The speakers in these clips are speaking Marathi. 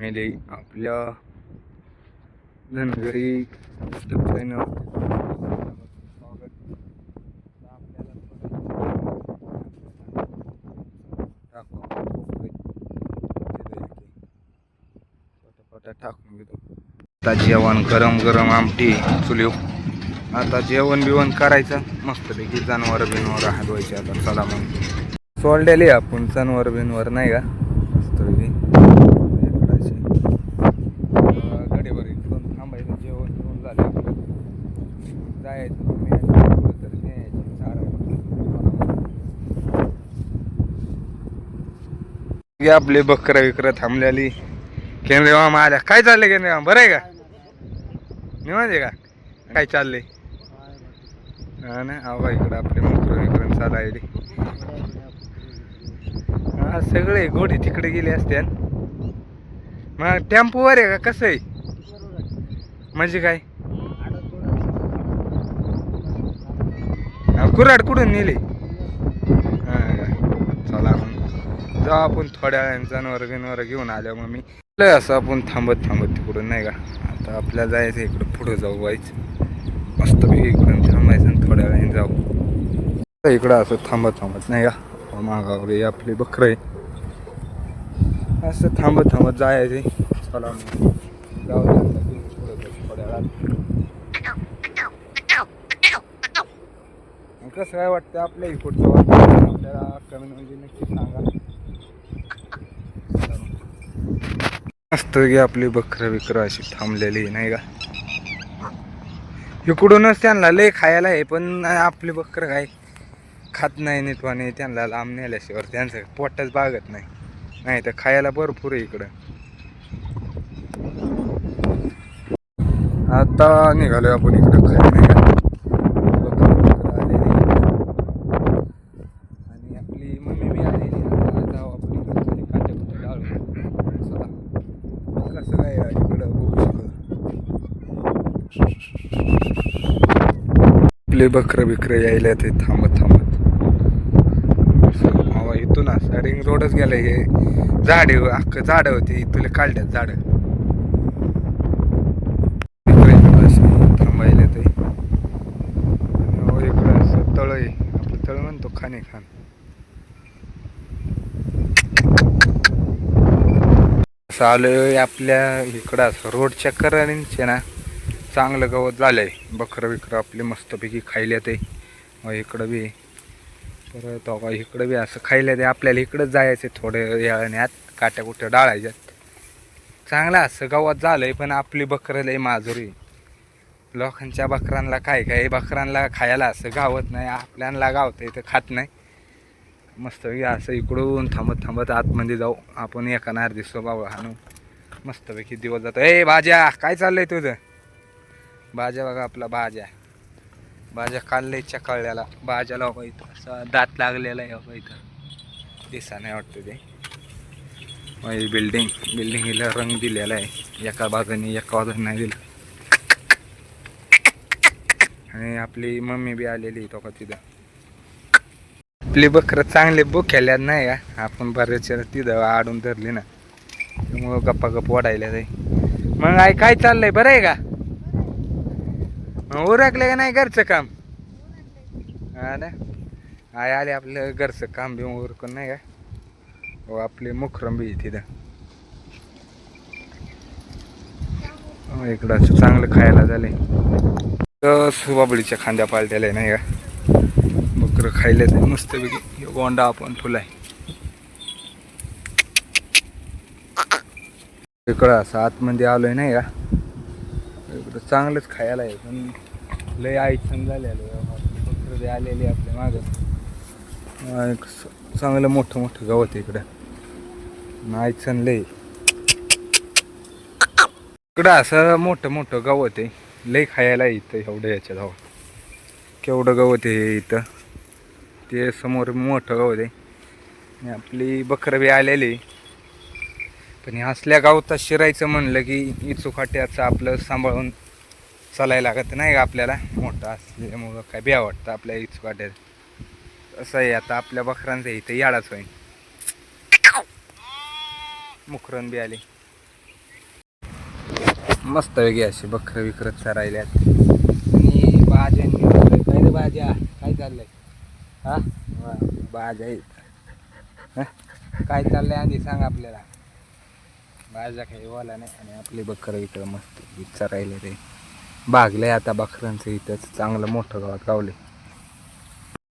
फॅमिली आपल्या धनगरी चॅनल स्वागत. आपल्याला टाकून घेतो. आता जेवण गरम गरम आमटी चुलीव. आता जेवण बिवण करायचं मस्तपैकी. जनावर बिनवर हलवायचे. आता चला मग सोडलेली आपण जनावर बिनवर नाही का मस्तपैकी इकडायचे गडीवर इकडून थांबायचं. जेवण बिवून झालं आपलं जायचं तर न्यायचं आपले बकरा विकरा थांबलेली. केंद्रे मामा आल्या. काय चाललंय केंद्रे मामा? बरं आहे का? निवांत आहे का? काय चाललंय? हा ना. अहो इकडं आपले मोकर विक्रम चालायले. हा सगळे घोडे तिकडे गेले असते. मग टेम्पोवर आहे का कसं आहे? म्हणजे काय कुऱ्हाड कुठून नेली? हा चला मग जाऊ आपण थोड्या वेळाने जनावर बिनवर घेऊन आल्या. मग मी असं आपण थांबत थांबत तिकडून नाही का. आता आपल्याला जायचं इकडं पुढं जाऊ व्हायचं मस्तपैकी. इकडून थांबायचं आणि थोड्या वेळाने जाऊ. इकडं असं थांबत थांबत नाही का. मागावर आपली बकरं आहे. असं थांबत थांबत जायचे. चला मग जाऊ थोड्या वेळात. कसं काय वाटतं आपल्या इकडचं वातावरण? आपल्याला कमेंट म्हणजे नक्की सांगा. मस्त की आपली बकरं बिकरं अशी थांबलेली नाही का. इकडूनच त्यांना लय खायला आहे. पण आपली बकरं काय खात नाही नीटवाने. त्यांना लांब नेल्याशिवाय त्यांचं पोटच बागत नाही. नाही तर खायला भरपूर आहे इकडं. आता निघालोय आपण इकडं खायला नाही का. आणि आपली मम्मी बी आलेली. जाऊ आपण इकडं काटे कुठे डाळू. चला कसं काय इकडं बघू शकतो. आपले बकरं बिकरं यायला ते थांबत थांबत. हवा इथून असं रिंग रोडच गेलं. हे झाडे अख्खं झाडं होती तुला काढल्यात झाडं. थांबायला ते इकडं असं तळ आहे. आपलं तळ म्हणतो खाने खान. असं आलोय आपल्या इकडं असं रोडच्या करणचे ना चांगलं गवत झालंय. बकरं बिकरं आपले मस्तपैकी खायला ते. इकडं बी परत इकडं बी असं खायला ते. आपल्याला इकडंच जायचं थोडे वेळाने आत. काट्या कुठ्या डाळायच्यात. चांगलं असं गवत झालंय. पण आपली बकरं लय माजुरी. लोकांच्या बकरांना काय काय बकरांना खायला असं गावत नाही. आपल्याला गावतं इथं खात नाही. मस्तपैकी असं इकडून थांबत थांबत आतमध्ये जाऊ आपण. एका नारदी स्वभाव हाणू मस्तपैकी दिवस जातो. ए भाज्या काय चाललंय तुझं? भाज्या बघा आपला भाज्या. भाज्या काढलंय चकाळल्याला. भाज्याला बाबा इथं असा दात लागलेला आहे बाबा. इथं दिसा नाही वाटतं ते. बिल्डिंगला रंग दिलेला आहे. एका बाजूने एका बाजूने नाही दिला. आणि आपली मम्मी बी आलेली तो का तिथं. आपली बकरं चांगले बोक्याल्या नाही का. आपण बरेच तिथं आडून धरली ना त्यामुळं गप्पा गप्प वाढायला जाई. मग आई काय चाललंय? बरं आहे का? उरकले का नाही घरचं काम? हा ना. आई आले आपलं घरचं काम बी उरकून नाही का. हो आपली मुखरम बी तिथं. इकडं असं चांगलं खायला झालंय. बाबळीच्या खांद्या पालट्याला नाही का. बकरं खायला ते मस्तपैकी. गोंडा आपण फुलाय इकडं असं आतमध्ये आलोय नाही का. इकडं चांगलंच खायला आहे. पण लय आईछन झालेलं बकरं आलेली आपल्या मागं. चांगलं मोठं मोठं गवत इकडं. आईछन लय इकडं असं मोठं मोठं गवत आहे. लय खायला इथं एवढं याच्या धाव. केवढं गवत आहे इथं. ते समोर मोठं गवत आहे. आणि आपली बकरं बी आलेली. पण असल्या गावतात शिरायचं म्हणलं की इचुकाट्याचं आपलं सांभाळून चालायला लागत नाही का आपल्याला. मोठं असल्यामुळं काय बी वाटतं आपल्या इचुकाट्यात. असं आहे आता आपल्या बकरांचं इथं याडाच होईल. मुखरण बी आले. मस्त वेगळी अशी बकरं विकरत चरायल्यात. आणि भाज्या काय रे भाज्या काय चाललंय हा वा, भाज्या आहेत. हं? काय चाललंय आधी सांग आपल्याला. भाज्या काही बोला नाही आणि आपली बकरं इकडं मस्त चरायला रे भागलंय आता बकरांचं इथंच चांगलं मोठं गावात गावले.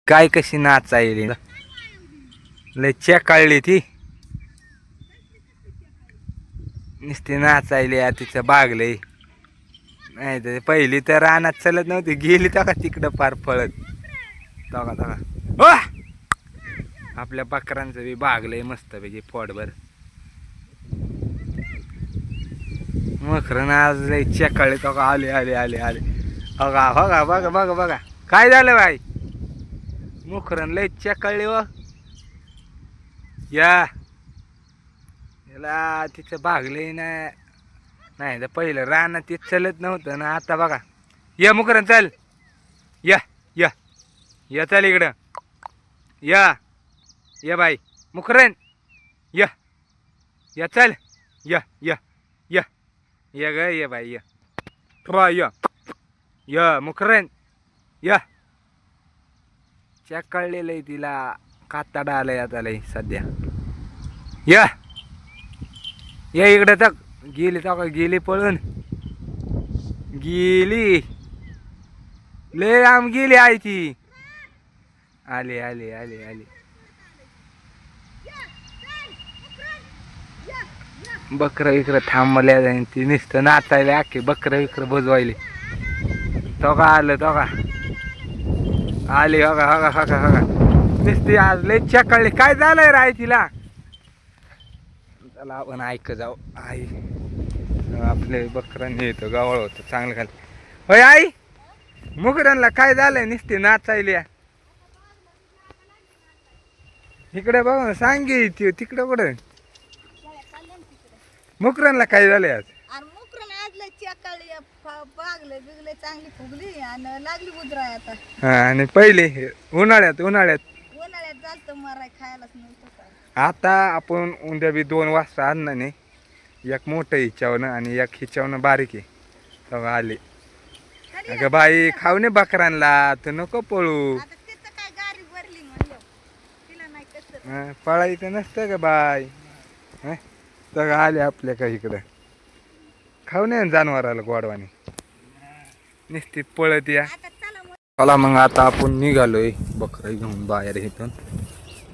काय कशी नाचायली लय चेकाळली ती नुसती नाचायली तिचं बागलंय. नाही तर पहिली तर रानात चलत नव्हती गेली का तिकडं पार पळत तका तका आपल्या बकरांचं बी बागलंय मस्त पैकी पोटभर. मखरं आज लय चेकाळले तो का आले आले आले आले बघा बघा बघा बघा बघा काय झालं बाई मुखरण लय चेकाळले व या याला तिचं भागले ना. नाही तर पहिलं रानात ते चलत नव्हतं ना आता बघा या मुखरण चल या या या चल इकडं या या बाई मुखरण या या चल या या या या ग ये बाई या बा या या मुखरण या चेकाळलेलं आहे तिला काताडा आलंय आता लय सध्या या या इकडं तक गेली का गेली पळून गेली लय आम गेली आहे ती आले आले आले आले बकरं विकरं थांबल्या जाईन ती नुसतं नाचायला अख्खे बकरं विकरं बजवायले तो का आलं तो का आले हो का हो का हो का हो का नुसती आज लय चेकाळली काय झालंय राय तिला. चला आपण ऐक जाऊ आई आपले बकरांनी येतं गावळ होतं चांगलं खाली होय आई मुकरांना काय झालंय नुसती नाचायली इकडे बघ सांग ती तिकडे कुठे मुकरांना काय झालंय आज. चांगली फुगली आणि लागली उजराय आता. हा आणि पहिले उन्हाळ्यात उन्हाळ्यात जास्त मराय खायलाच नव्हतं. आता आपण उद्या बी 2 वाजता आणणार एक मोठं हिच्यावनं आणि एक हिच्यावनं बारीक आहे तेव्हा आले अगं बाई खाऊ नये बकरांना तर नको पळू पळायचं नसतं का बाय तर आले आपल्या का इकडं खाऊ नये जनावराला गोडवानी नुसती पळत या. चला मग आता आपण निघालोय बकरं घेऊन बाहेर इथून.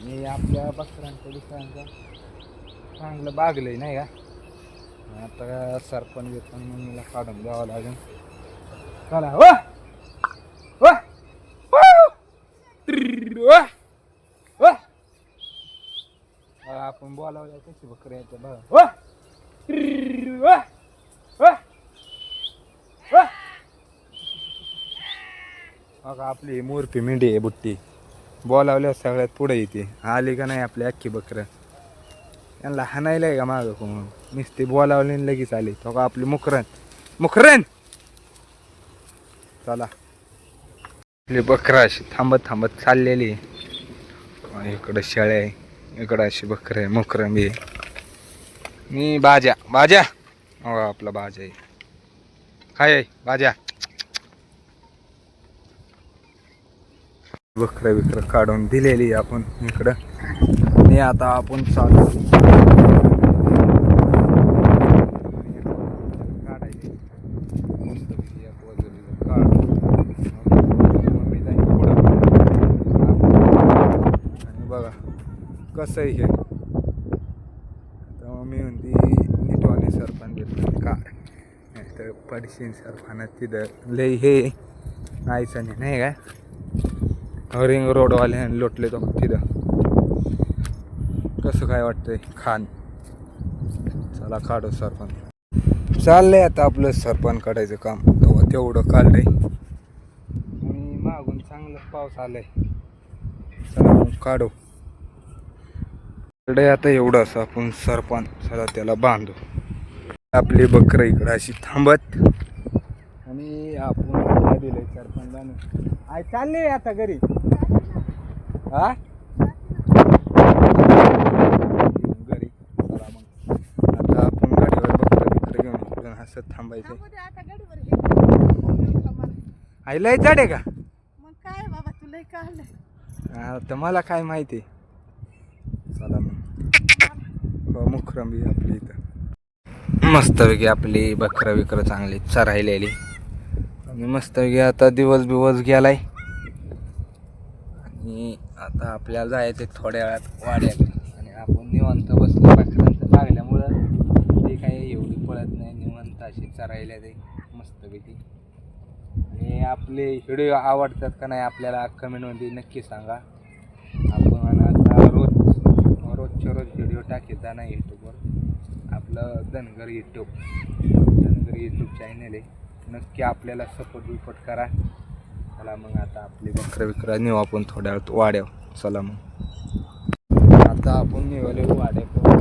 मी आपल्या बकरांच्या दुसऱ्यांचं चांगलं बागलंय नाही का आता सरपण येतो मग मला काढून द्यावं लागेल. चला वा आपण बोलावल्या कशी बकऱ्या येते बघा आपली मोरपी मेंढी आहे बुट्टी बोलावल्या सगळ्यात पुढे येते आली का नाही आपली अख्खी बकरं यांना हाणायलाय का मागं कोण नुसती बोलावली लगेच आली तो का आपली मुकरण मुकरण. चला आपली बकरं अशी थांबत थांबत चाललेली इकडं शेळ्या आहे इकडं अशी बकरं आहे मुकरण बी मी बाजा बाजा हो आपला बाजा आहे काय आहे बाजा. बकरं बिकरं काढून दिलेली आपण इकडं आणि आता आपण चालू काढायची आणि बघा कसं आहे हे तर मी म्हणते निटवाने सरपण घेतलं का नाही तर पडशीन सरपणात तिथं लय हे आयचं नाही काय रिंग रोडवाले लोटले तो तिथं कसं काय वाटतंय खान. चला काढू सरपण चाललंय आता आपलं सरपण काढायचं काम तेवढं काढलंय आणि मागून चांगलं पाऊस आलाय. चला मग काढू इकडे आता एवढं असं आपण सरपण चला त्याला बांधू. आपली बकरं इकडं अशी थांबत आणि आपण दिलंय सरपण बांधून आई चालले आता घरी हा घरी. चला मग आता आपण गाडीवर बकरं बिकरं घेऊन असं थांबायचं. थांबायचं थांबू दे आता गडीवर हे कमाल. आई लय जड आहे का मग काय बाबा तुला कळलं. आता मला काय माहिती. चला मग हो मुखरंबी आपली इथं मस्तपैकी आपली बकरं बिकरं चांगली चरायलेली आणि मस्तपैकी आता दिवस बिवस गेलाय आणि आता आपल्याला जायचं थोड्या वेळात वाड्याकडे आणि आपण निवांत बसलो बकरांचं लागल्यामुळं ते काही एवढी पळत नाही निवांत अशी चरायला ते मस्तपैकी. आणि आपले व्हिडिओ आवडतात का नाही आपल्याला कमेंटमध्ये नक्की सांगा. आपण आता रोजच्या रोज व्हिडिओ टाकीत ना यूट्यूबवर आपलं धनगर यूट्यूब चॅनल आहे. नक्की आपल्याला सपोर्ट करा. चला मग आता आपली बकरं नेऊ आपण थोड्या वेळात वाड्यावर. चला मग आता आपण निघाले वाड्यावर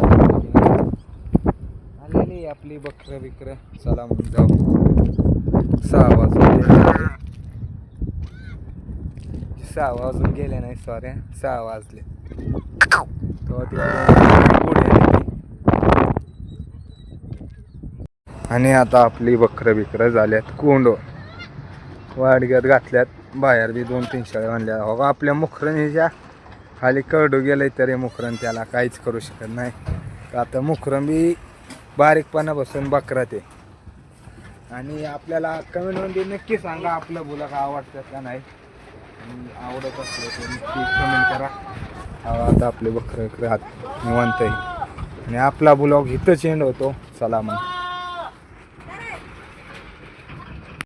आलेली आपली बकरं. चला मग जाऊ. 6 वाजून गेले नाही सॉरी 6 वाजले. आणि आता आपली बकरं झाल्यात कोंडो वाडग्यात घातल्यात. बाहेर बी 2-3 शेळ्या आणल्या. हो आपल्या मुखरणीच्या खाली करडू गेलंय तरी मुखरण त्याला काहीच करू शकत नाही. आता मुखरण बी बारीकपणापासून बकरा ते. आणि आपल्याला कमेंटमध्ये नक्की सांगा आपलं बुलग आवडतात का नाही. आवडत असलं तर नक्की कमेंट करा. आता आपले बकरं हात निवांत आहे आणि आपला ब्लॉग इथंच एंड होतो. चला मग.